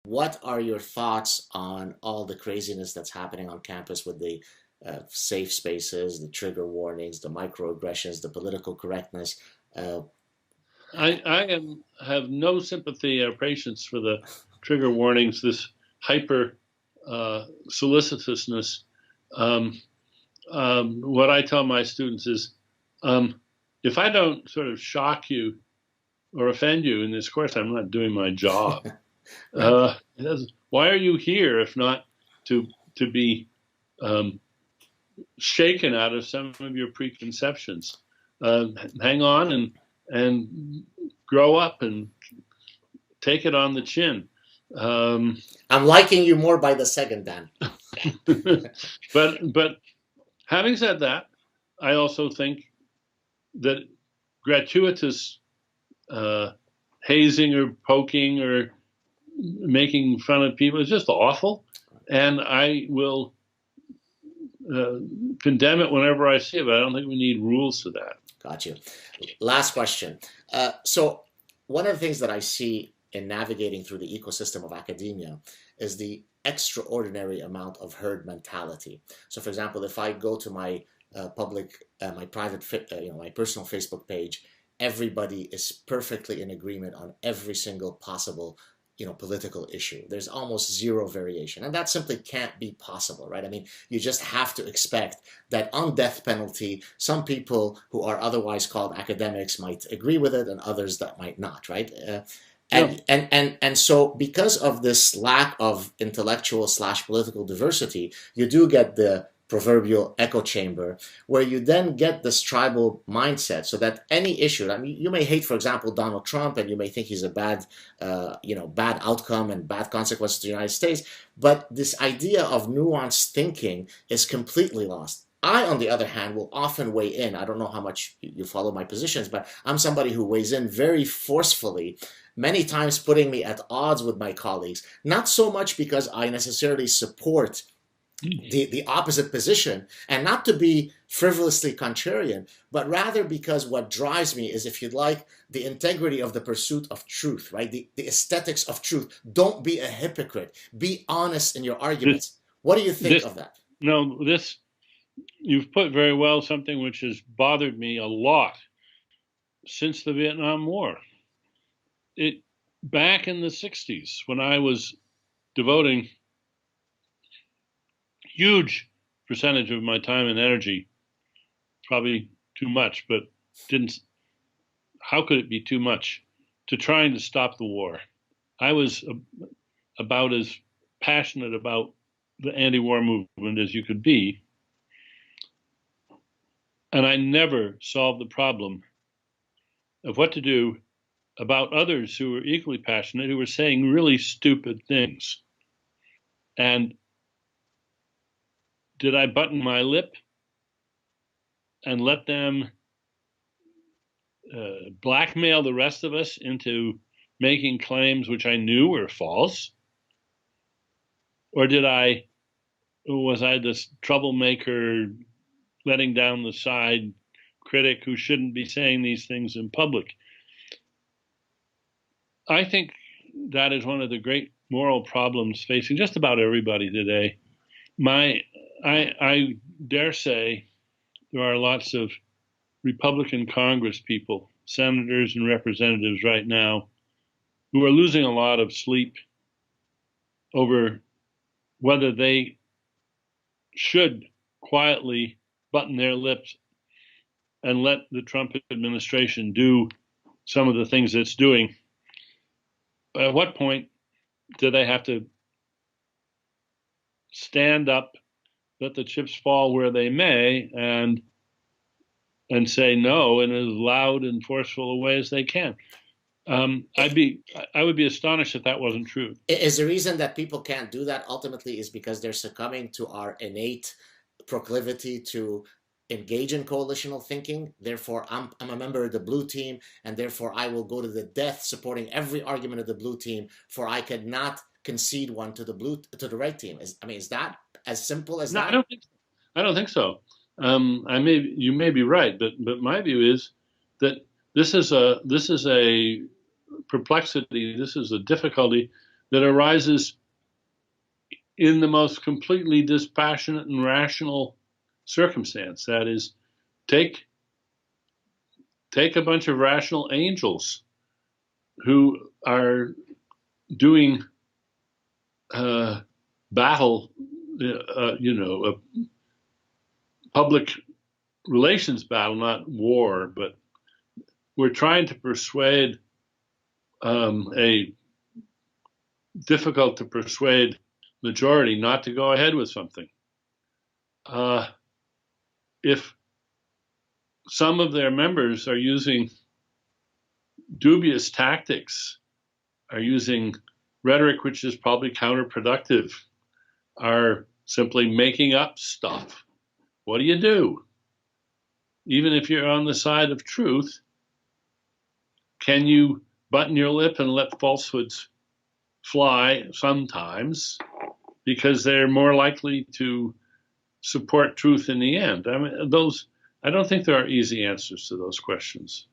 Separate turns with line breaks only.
What are your thoughts on all the craziness that's happening on campus with the safe spaces, the trigger warnings, the microaggressions, the political correctness? Uh,
Have no sympathy or patience for the trigger warnings, this hyper solicitousness. Um, what I tell my students is, um, if I don't sort of shock you or offend you in this course, I'm not doing my job.
right.
Why are you here if not to to be um, shaken out of some of your preconceptions? Hang on and grow up and take it on the chin. Um,
I'm liking you more by the second, Dan.
but having said that, I also think that gratuitous uh, hazing or poking or making fun of people is just awful, and I will uh, condemn it whenever I see it. But I don't think we need rules to that.
Got you. Last question. So, one of the things that I see in navigating through the ecosystem of academia is the extraordinary amount of herd mentality. So, for example, if I go to my my private, my personal Facebook page, everybody is perfectly in agreement on every single possible political issue. There's almost zero variation, and that simply can't be possible, right? I mean, you just have to expect that on death penalty, some people who are otherwise called academics might agree with it, and others that might not, right?
Yeah,
And so because of this lack of intellectual slash political diversity, you do get the proverbial echo chamber where you then get this tribal mindset, so that any issue, I mean, you may hate, for example, Donald Trump, and you may think he's a bad outcome and bad consequences to the United States, but this idea of nuanced thinking is completely lost. I, on the other hand, will often weigh in. I don't know how much you follow my positions, but I'm somebody who weighs in very forcefully, many times putting me at odds with my colleagues, not so much because I necessarily support the opposite position, and not to be frivolously contrarian, but rather because what drives me is, if you'd like, the integrity of the pursuit of truth, right? The aesthetics of truth. Don't be a hypocrite. Be honest in your
this
arguments. What do you think
this
of that?
no this you've put very well something which has bothered me a lot since the Vietnam War. It back in the '60s when I was devoting huge percentage of my time and energy, probably too much, but didn't. How could it be too much to trying to stop the war? I was about as passionate about the anti-war movement as you could be, and I never solved the problem of what to do about others who were equally passionate, who were saying really stupid things. And did I button my lip and let them blackmail the rest of us into making claims which I knew were false? Or was I this troublemaker, letting down the side critic who shouldn't be saying these things in public? I think that is one of the great moral problems facing just about everybody today. My, I dare say there are lots of Republican Congress people, senators and representatives right now, who are losing a lot of sleep over whether they should quietly button their lips and let the Trump administration do some of the things it's doing. At what point do they have to stand up, let the chips fall where they may, and say no in as loud and forceful a way as they can? I would be astonished if that wasn't true.
Is the reason that people can't do that ultimately is because they're succumbing to our innate proclivity to engage in coalitional thinking? Therefore, I'm a member of the blue team, and therefore I will go to the death supporting every argument of the blue team, for I could not concede one to the red team. Is that as simple as
No,
that?
I don't think so. You may be right, but my view is that this is a perplexity. This is a difficulty that arises in the most completely dispassionate and rational circumstance. That is, take a bunch of rational angels who are doing battle, a public relations battle, not war, but we're trying to persuade a difficult to persuade majority not to go ahead with something. If some of their members are using dubious tactics, are using rhetoric which is probably counterproductive, are simply making up stuff, what do you do? Even if you're on the side of truth, can you button your lip and let falsehoods fly sometimes, because they're more likely to support truth in the end? I mean, I don't think there are easy answers to those questions.